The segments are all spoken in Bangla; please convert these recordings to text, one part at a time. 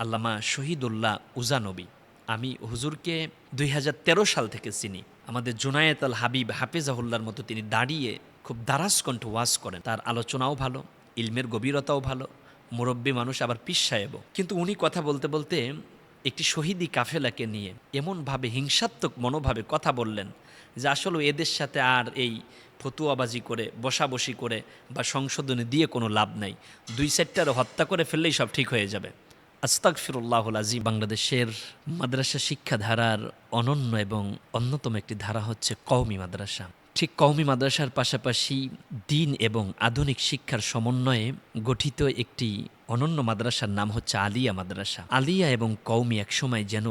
আল্লামা শহীদুল্লাহ উজানবী। আমি হুজুরকে ২০১৩ সাল থেকে চিনি। আমাদের জুনায়েত আল হাবিব হাফেজাহুল্লার মতো তিনি দাঁড়িয়ে খুব দারাজ কণ্ঠে ওয়াজ করেন। তার আলোচনাও ভালো, ইলমের গভীরতাও ভালো, মুরব্বী মানুষ, আবার পীর সাহেবও। কিন্তু উনি কথা বলতে বলতে একটি শহীদি কাফেলাকে নিয়ে এমনভাবে হিংসাত্মক মনোভাবে কথা বললেন যে আসলে এদের সাথে আর এই ফতুয়াবাজি করে, বসাবসি করে বা সংশোধনী দিয়ে কোনো লাভ নাই। ২-৪টারে হত্যা করে ফেললেই সব ঠিক হয়ে যাবে। আস্তাগফিরুল্লাহুল আযীম। বাংলাদেশের মাদ্রাসা শিক্ষাধারার অনন্য এবং অন্যতম একটি ধারা হচ্ছে কওমি মাদ্রাসা। ঠিক কওমি মাদ্রাসার পাশাপাশি দ্বীন এবং আধুনিক শিক্ষার সমন্বয়ে গঠিত একটি অনন্য মাদ্রাসার নাম হচ্ছে আলিয়া মাদ্রাসা। আলিয়া এবং কওমি একসময় যেন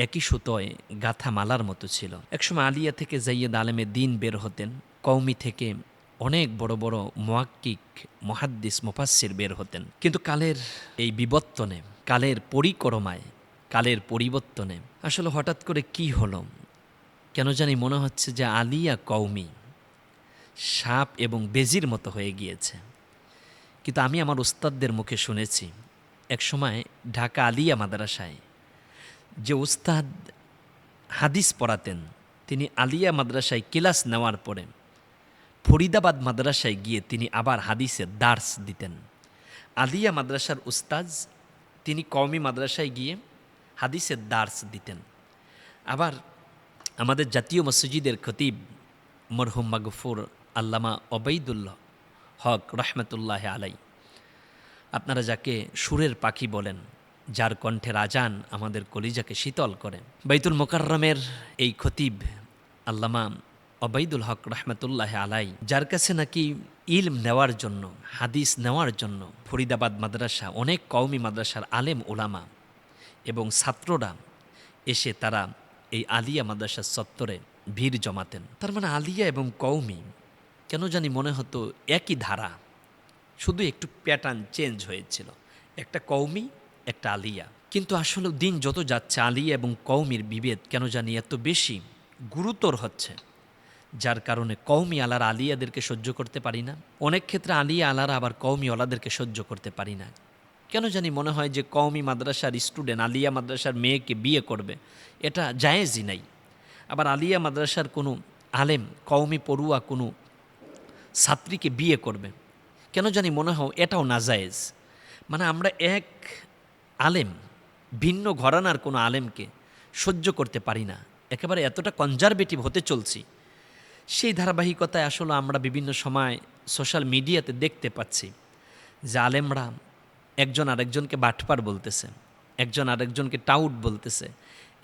একই সুতোয় গাঁথা মালার মতো ছিল। একসময় আলিয়া থেকে যাইয়েদ আলেমে দ্বীন বের হতেন, কওমি থেকে অনেক বড় বড় মুহাক্কিক, মুহাদ্দিস, মুফাসসির বের হতেন। কিন্তু কালের এই বিবর্তনে, কালের পরিক্রমায়, কালের পরিবর্তনে আসলে হঠাৎ করে কি হলো, কেন জানি মনে হচ্ছে যে আলিয়া কওমি সাপ এবং বেজির মতো হয়ে গিয়েছে। কিন্তু আমি আমার উস্তাদদের মুখে শুনেছি, একসময় ঢাকা আলিয়া মাদ্রাসায় যে উস্তাদ হাদিস পড়াতেন, তিনি আলিয়া মাদ্রাসায় ক্লাস নেওয়ার পরে ফরিদাবাদ মাদ্রাসায় গিয়ে তিনি আবার হাদিসের দার্স দিতেন। আলিয়া মাদ্রাসার উস্তাজ তিনি কওমি মাদ্রাসায় গিয়ে হাদিসের দার্স দিতেন। আবার আমাদের জাতীয় মসজিদের খতিব মরহুম মাগফুর আল্লামা ওবাইদুল্লাহ হক রহমতুল্লাহ আলাই, আপনারা যাকে সুরের পাখি বলেন, যার কণ্ঠের আজান আমাদের কলিজাকে শীতল করে, বাইতুল মোকাররমের এই খতিব আল্লামা ওবাইদুল হক রহমতুল্লাহ আলাই, যার কাছে নাকি ইলম নেওয়ার জন্য, হাদিস নেওয়ার জন্য ফরিদাবাদ মাদ্রাসা, অনেক কওমি মাদ্রাসার আলেম ওলামা এবং ছাত্ররা এসে তারা এই আলিয়া মাদ্রাসার চত্বরে ভিড় জমাতেন। তার মানে আলিয়া এবং কওমি কেন জানি মনে হতো একই ধারা, শুধু একটু প্যাটার্ন চেঞ্জ হয়েছিল, একটা কওমি, একটা আলিয়া। কিন্তু আসলে দিন যত যাচ্ছে আলিয়া এবং কওমির বিভেদ কেন জানি এত বেশি গুরুতর হচ্ছে, যার কারণে কওমি আলারা আলিয়াদেরকে সহ্য করতে পারি না, অনেক ক্ষেত্রে আলিয়া আলারা আবার কওমি ওলাদেরকে সহ্য করতে পারি না। কেন জানি মনে হয় যে কওমি মাদ্রাসার স্টুডেন্ট আলিয়া মাদ্রাসার মেয়েকে বিয়ে করবে, এটা জায়েজই নাই। আবার আলিয়া মাদ্রাসার কোনো আলেম কওমি পড়ুয়া কোনো ছাত্রীকে বিয়ে করবে, কেন জানি মনে হয় এটাও নাজায়েজ। মানে আমরা এক আলেম ভিন্ন ঘরানার কোনো আলেমকে সহ্য করতে পারি না, একেবারে এতটা কনজারভেটিভ হতে চলছি। সেই ধারাবাহিকতায় আসলে আমরা বিভিন্ন সময় সোশ্যাল মিডিয়াতে দেখতে পাচ্ছি যে আলেমরা একজন আরেকজনকে বাটপার বলতেছে, একজন আরেকজনকে টাউট বলতেছে,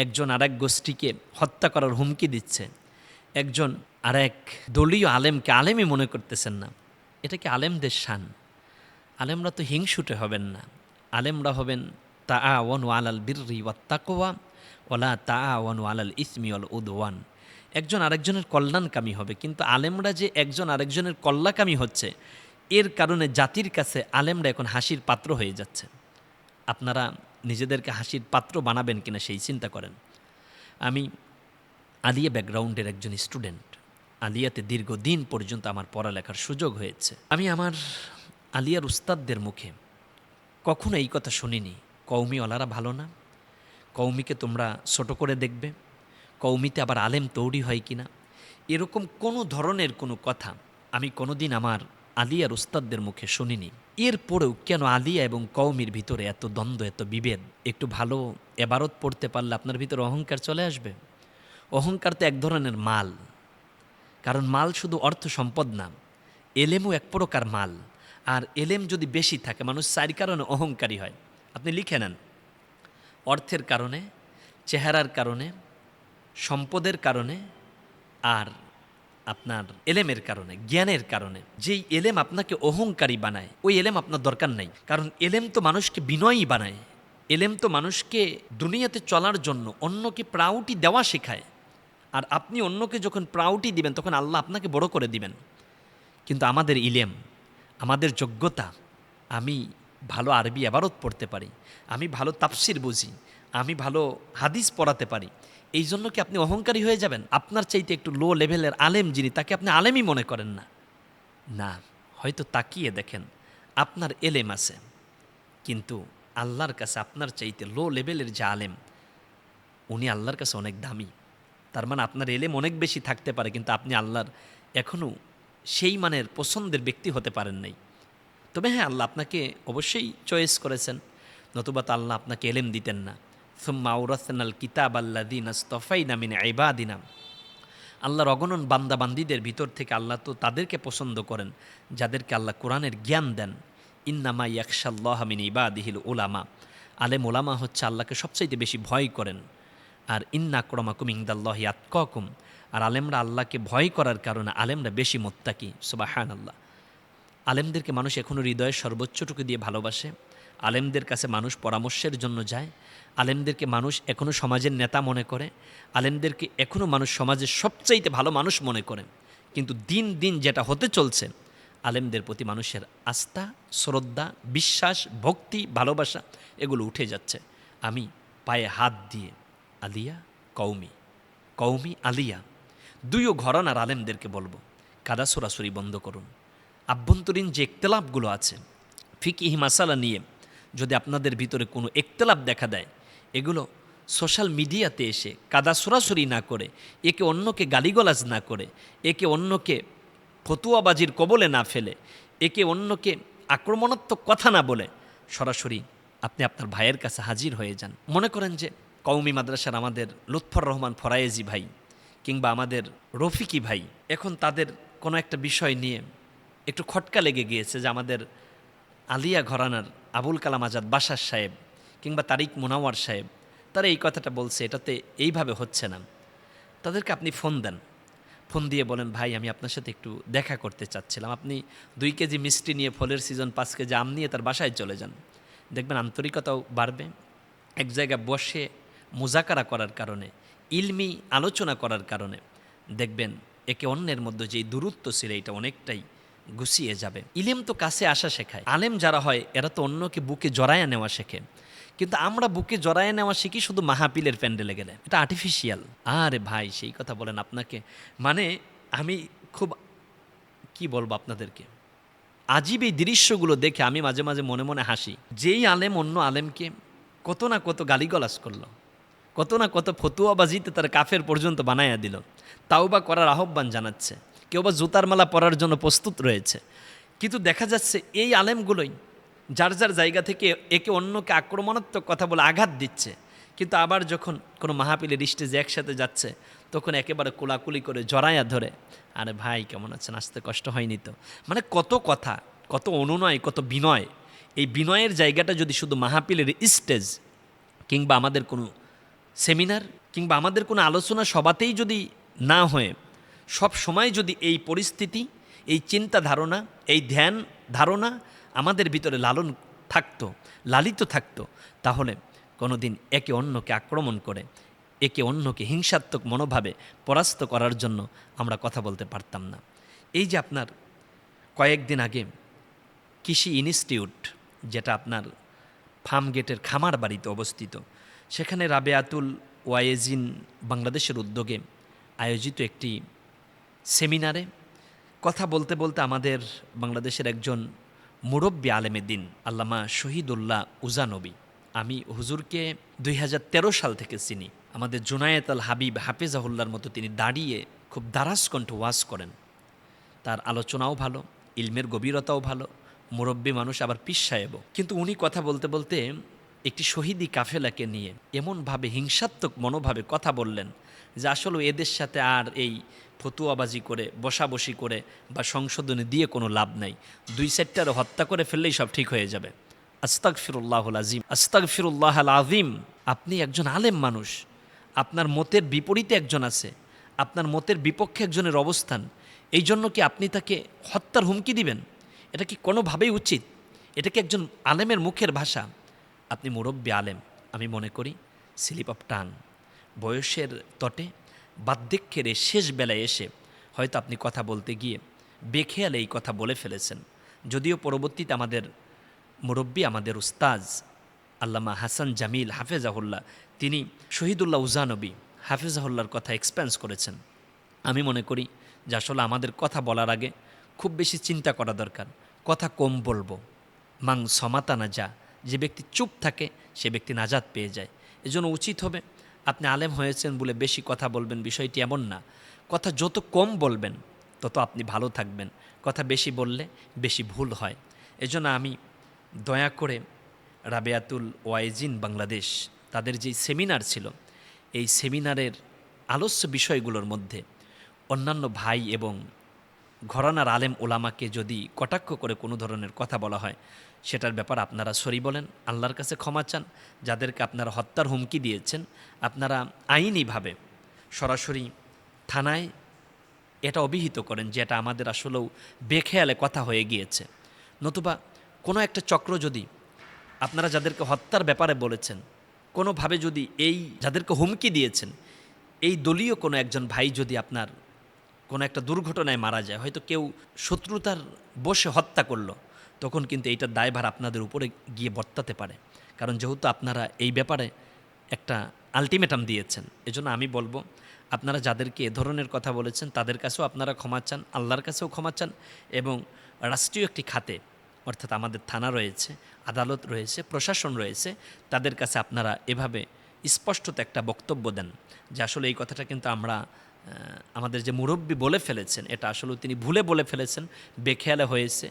একজন আরেক গোষ্ঠীকে হত্যা করার হুমকি দিচ্ছে, একজন আরেক দলীয় আলেমকে আলেমই মনে করতেছেন না। এটা কি আলেমদের শান? আলেমরা তো হিংসুটে হবেন না, আলেমরা হবেন তাআওয়ানু আলাল বিররি ওয়াত তাকওয়া ওয়ালা তাআওয়ানু আলাল ইসমি ওয়াল উদওয়ান। একজন আরেকজনের কল্যাণকামী হবে। কিন্তু আলেমরা যে একজন আরেকজনের কল্যাণকামী হচ্ছে, এর কারণে জাতির কাছে আলেমরা এখন হাসির পাত্র হয়ে যাচ্ছে। আপনারা নিজেদেরকে হাসির পাত্র বানাবেন কিনা সেই চিন্তা করেন। আমি আলিয়া ব্যাকগ্রাউন্ডের একজন স্টুডেন্ট, আলিয়াতে দীর্ঘদিন পর্যন্ত আমার পড়ালেখার সুযোগ হয়েছে। আমি আমার আলিয়ার উস্তাদদের মুখে কখনো এই কথা শুনিনি, কওমিওয়ালারা ভালো না, কওমিকে তোমরা ছোটো করে দেখবে, কওমিতে আবার আলেম তৈরি হয় কিনা, এরকম কোনো ধরনের কোনো কথা আমি কোনোদিন আমার আলিয়ার উস্তাদদের মুখে শুনিনি। এরপরেও কেন আলিয়া এবং কওমির ভিতরে এত দ্বন্দ্ব, এত বিভেদ? একটু ভালো এবারত পড়তে পারলে আপনার ভিতরে অহংকার চলে আসবে। অহংকার তো এক ধরনের মাল, কারণ মাল শুধু অর্থ সম্পদ না, এলেমও এক প্রকার মাল। আর এলেম যদি বেশি থাকে, মানুষ চারি কারণে অহংকারী হয়। আপনি লিখে নেন, অর্থের কারণে, চেহারার কারণে, সম্পদের কারণে, আর আপনার এলেমের কারণে, জ্ঞানের কারণে। যেই এলেম আপনাকে অহংকারী বানায়, ওই এলেম আপনার দরকার নাই। কারণ এলেম তো মানুষকে বিনয়ী বানায়, এলেম তো মানুষকে দুনিয়াতে চলার জন্য অন্যকে প্রাউটি দেওয়া শেখায়। আর আপনি অন্যকে যখন প্রাউটি দিবেন, তখন আল্লাহ আপনাকে বড় করে দিবেন। কিন্তু আমাদের ইলেম, আমাদের যোগ্যতা, আমি ভালো আরবি ইবারত পড়তে পারি, আমি ভালো তাফসির বুঝি, আমি ভালো হাদিস পড়াতে পারি, এই জন্য কি আপনি অহংকারী হয়ে যাবেন? আপনার চাইতে একটু লো লেভেলের আলেম যিনি, তাকে আপনি আলেমই মনে করেন না। না, হয়তো তাকিয়ে দেখেন আপনার এলেম আছে, কিন্তু আল্লাহর কাছে আপনার চাইতে লো লেভেলের যে আলেম, উনি আল্লাহর কাছে অনেক দামি। তার মানে আপনার এলেম অনেক বেশি থাকতে পারে, কিন্তু আপনি আল্লাহর এখনও সেই মানের পছন্দের ব্যক্তি হতে পারেন নাই। তবে হ্যাঁ, আল্লাহ আপনাকে অবশ্যই চয়েস করেছেন, নতুবা তো আল্লাহ আপনাকে এলেম দিতেন না। সুম্মা আওরাসনাল কিতাব আল্লাযীনা ইসতাফাইনা মিন ইবাদিনা, আল্লাহর অগণন বান্দাবান্দিদের ভিতর থেকে আল্লাহ তো তাদেরকে পছন্দ করেন যাদেরকে আল্লাহ কোরআনের জ্ঞান দেন। ইন্নামা ইয়াখশাল্লাহা মিন ইবাদিহিল উলামা, আলেম ওলামা হচ্ছে আল্লাহকে সবচাইতে বেশি ভয় করেন। আর ইন্না আক্রামাকুম ইনদাল্লাহি আতকাকুম, আর আলেমরা আল্লাহকে ভয় করার কারণে আলেমরা বেশি মুত্তাকি। সুবহানাল্লাহ। আলেমদেরকে মানুষ এখনও হৃদয়ের সর্বোচ্চটুকু দিয়ে ভালোবাসে। আলেমদের কাছে মানুষ পরামর্শের জন্য যায়। আলেমদেরকে মানুষ এখনও সমাজের নেতা মনে করে। আলেমদেরকে এখনও মানুষ সমাজের সবচাইতে ভালো মানুষ মনে করে। কিন্তু দিন দিন যেটা হতে চলছে, আলেমদের প্রতি মানুষের আস্থা, শ্রদ্ধা, বিশ্বাস, ভক্তি, ভালোবাসা এগুলো উঠে যাচ্ছে। আমি পায়ে হাত দিয়ে আলিয়া কওমি, কওমি আলিয়া দুইও ঘরানার আলেমদেরকে বলবো, কাদা সরাসরি বন্ধ করুন। আভ্যন্তরীণ যে একতলাপগুলো আছে ফিকহি মাসালা নিয়ে, যদি আপনাদের ভিতরে কোনো একতলাপ দেখা দেয়, এগুলো সোশ্যাল মিডিয়াতে এসে কাদা সরাসরি না করে, একে অন্যকে গালিগালাজ না করে, একে অন্যকে ফতুয়াবাজির কবলে না ফেলে, একে অন্যকে আক্রমণাত্মক কথা না বলে সরাসরি আপনি আপনার ভাইয়ের কাছে হাজির হয়ে যান। মনে করেন যে কওমি মাদ্রাসার আমাদের লুৎফর রহমান ফরায়েজি ভাই কিংবা আমাদের রফিকি ভাই, এখন তাদের কোনো একটা বিষয় নিয়ে একটু খটকা লেগে গিয়েছে যে আমাদের আলিয়া ঘরানার আবুল কালাম আজাদ বাশার সাহেব কিংবা তারিক মুনাওয়ার সাহেব তারা এই কথাটা বলছে, এটাতে এইভাবে হচ্ছে না। তাদেরকে আপনি ফোন দেন, ফোন দিয়ে বলেন, ভাই আমি আপনার সাথে একটু দেখা করতে চাচ্ছিলাম। আপনি 2 কেজি মিষ্টি নিয়ে, ফলের সিজন 5 কেজি আম নিয়ে তার বাসায় চলে যান। দেখবেন আন্তরিকতাও বাড়বে। এক জায়গায় বসে মুজাকারা করার কারণে, ইলমি আলোচনা করার কারণে দেখবেন একে অন্যের মধ্যে যেই দূরত্ব ছিল এটা অনেকটাই গুছিয়ে যাবে। ইলম তো কাছে আসা শেখায়। আলেম যারা হয় এরা তো অন্যকে বুকে জড়ায়া নেওয়া শেখে, কিন্তু আমরা বুকে জড়ায় নেওয়া শিখি শুধু মাহাপিলের প্যান্ডেলে গেলে। এটা আর্টিফিশিয়াল। আরে ভাই সেই কথা বলেন আপনাকে, মানে আমি খুব কি বলবো আপনাদেরকে, আজীব এই দৃশ্যগুলো দেখে আমি মাঝে মাঝে মনে মনে হাসি। যেই আলেম অন্য আলেমকে কত না কত গালিগালাজ করলো, কত না কত ফতুয়াবাজিতে তার কাফের পর্যন্ত বানাইয়া দিল, তাও বা করার আহ্বান জানাচ্ছে, কেউ বা জুতার মালা পরার জন্য প্রস্তুত রয়েছে। কিন্তু দেখা যাচ্ছে এই আলেমগুলোই যার যার জায়গা থেকে একে অন্যকে আক্রমণাত্মক কথা বলে আঘাত দিচ্ছে, কিন্তু আবার যখন কোনো মাহফিলের স্টেজে একসাথে যাচ্ছে তখন একেবারে কোলাকুলি করে জড়াইয়া ধরে, আরে ভাই কেমন আছেন, আসতে কষ্ট হয়নি তো। মানে কত কথা, কত অনুনয়, কত বিনয়। এই বিনয়ের জায়গাটা যদি শুধু মাহফিলের স্টেজ কিংবা আমাদের কোনো সেমিনার কিংবা আমাদের কোনো আলোচনা সভাতেই যদি না হয়ে সব সময় যদি এই পরিস্থিতি, এই চিন্তা ধারণা, এই ধ্যান ধারণা আমাদের ভিতরে লালিত থাকতো, তাহলে কোনো দিন একে অন্যকে আক্রমণ করে, একে অন্যকে হিংসাত্মক মনোভাবে পরাস্ত করার জন্য আমরা কথা বলতে পারতাম না। এই যে আপনার কয়েকদিন আগে কৃষি ইনস্টিটিউট, যেটা আপনার ফার্ম গেটের খামার বাড়িতে অবস্থিত, সেখানে রাবেয়াতুল ওয়ায়েজিন বাংলাদেশের উদ্যোগে আয়োজিত একটি সেমিনারে কথা বলতে বলতে আমাদের বাংলাদেশের একজন মুরব্বী আলেমে দিন আল্লামা শহীদুল্লাহ উজানবী, আমি হুজুরকে 2013 সাল থেকে চিনি। আমাদের জুনায়েত আল হাবিব হাফেজাহুল্লার মতো তিনি দাঁড়িয়ে খুব দারাজ কণ্ঠে ওয়াজ করেন। তার আলোচনাও ভালো, ইলমের গভীরতাও ভালো, মুরব্বী মানুষ, আবার পীর সাহেবও। কিন্তু উনি কথা বলতে বলতে একটি শহীদি কাফেলাকে নিয়ে এমনভাবে হিংসাত্মক মনোভাবে কথা বললেন যে আসলে এদের সাথে আর এই ফতুয়াবাজি করে, বসাবসি করে বা সংশোধনী দিয়ে কোনো লাভ নাই। 2 সেক্টরে হত্যা করে ফেললেই সব ঠিক হয়ে যাবে। আস্তাগফিরুল্লাহুল আযীম, আস্তাগফিরুল্লাহাল আযীম। আপনি একজন আলেম মানুষ, আপনার মতের বিপরীতে একজন আছে, আপনার মতের বিপক্ষে একজনের অবস্থান, এই জন্য কি আপনি তাকে হত্যার হুমকি দিবেন? এটা কি কোনোভাবেই উচিত? এটা কি একজন আলেমের মুখের ভাষা? আপনি মুরব্বী আলেম, আমি মনে করি স্লিপ অফ টাং, বয়সের তটে বার্ধক্যের শেষ বেলায় এসে হয়তো আপনি কথা বলতে গিয়ে বেখেয়ালে এই কথা বলে ফেলেছেন। যদিও পরবর্তীতে আমাদের মুরব্বী, আমাদের উস্তাজ আল্লামা হাসান জামিল হাফেজাহুল্লাহ, তিনি শহীদুল্লাহ উজানবী হাফেজাহুল্লাহর কথা এক্সপেন্স করেছেন। আমি মনে করি যে আসলে আমাদের কথা বলার আগে খুব বেশি চিন্তা করা দরকার। কথা কম বলবো, মাং সমাতানা যা যে ব্যক্তি চুপ থাকে সে ব্যক্তি নাজাত পেয়ে যায়। এজন্য উচিত হবে আপনি আলেম হয়েছেন বলে বেশি কথা বলবেন, বিষয়টি এমন না। কথা যত কম বলবেন তত আপনি ভালো থাকবেন, কথা বেশি বললে বেশি ভুল হয়। এজন্য আমি দয়া করে রাবেয়াতুল ওয়াইজিন বাংলাদেশ তাদের যেই সেমিনার ছিল, এই সেমিনারের আলোচ্য বিষয়গুলোর মধ্যে অন্যান্য ভাই এবং ঘরানার আলেম ওলামাকে যদি কটাক্ষ করে কোনো ধরনের কথা বলা হয়, সেটার ব্যাপার আপনারা সরি বলেন, আল্লাহর কাছে ক্ষমা চান। যাদেরকে আপনারা হত্যার হুমকি দিয়েছেন, আপনারা আইনিভাবে সরাসরি থানায় এটা অভিহিত করেন যে এটা আমাদের আসলেও বেখেয়ালে কথা হয়ে গিয়েছে। নতুবা কোনো একটা চক্র যদি আপনারা যাদেরকে হত্যার ব্যাপারে বলেছেন, কোনোভাবে যদি এই যাদেরকে হুমকি দিয়েছেন, এই দলীয় কোনো একজন ভাই যদি আপনার কোনো একটা দুর্ঘটনায় মারা যায়, হয়তো কেউ শত্রুতার বশে হত্যা করলো, তখন কিন্তু এইটার দায়ভার আপনাদের উপরে গিয়ে বর্তাতে পারে। কারণ যেহেতু আপনারা এই ব্যাপারে একটা আলটিমেটাম দিয়েছেন, এজন্য আমি বলবো আপনারা যাদেরকে এ ধরনের কথা বলেছেন তাদের কাছেও আপনারা ক্ষমা চান, আল্লাহর কাছেও ক্ষমা চান, এবং রাষ্ট্রীয় একটি খাতে অর্থাৎ আমাদের থানা রয়েছে, আদালত রয়েছে, প্রশাসন রয়েছে, তাদের কাছে আপনারা এভাবে স্পষ্টত একটা বক্তব্য দেন যে আসলে এই কথাটা কিন্তু আমরা আমাদের যে মুরব্বী বলে ফেলেছেন, এটা আসলে তিনি ভুলে বলে ফেলেছেন, বেখেয়ালে হয়েছে,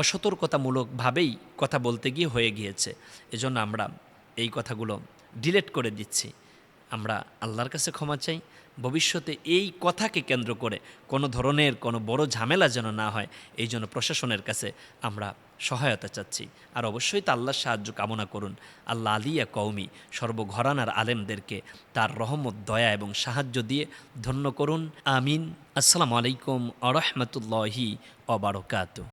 অসতর্কতামূলকভাবেই কথা বলতে গিয়ে হয়ে গিয়েছে। এজন্য আমরা এই কথাগুলো ডিলিট করে দিচ্ছি। আমরা আল্লাহর কাছে ক্ষমা চাই। ভবিষ্যতে এই কথাকে কেন্দ্র করে কোনো ধরনের কোনো বড় ঝামেলা যেন না হয়, এই জন্য প্রশাসনের কাছে আমরা সহায়তা চাচ্ছি। আর অবশ্যই তা আল্লাহর সাহায্য কামনা করুন। আল্লাহ আলিয়া কওমি সর্বঘরানার আলেমদেরকে তার রহমত, দয়া এবং সাহায্য দিয়ে ধন্য করুন। আমিন। আসসালামু আলাইকুম আ রহমতুল্লাহি ওয়া বারাকাতুহু।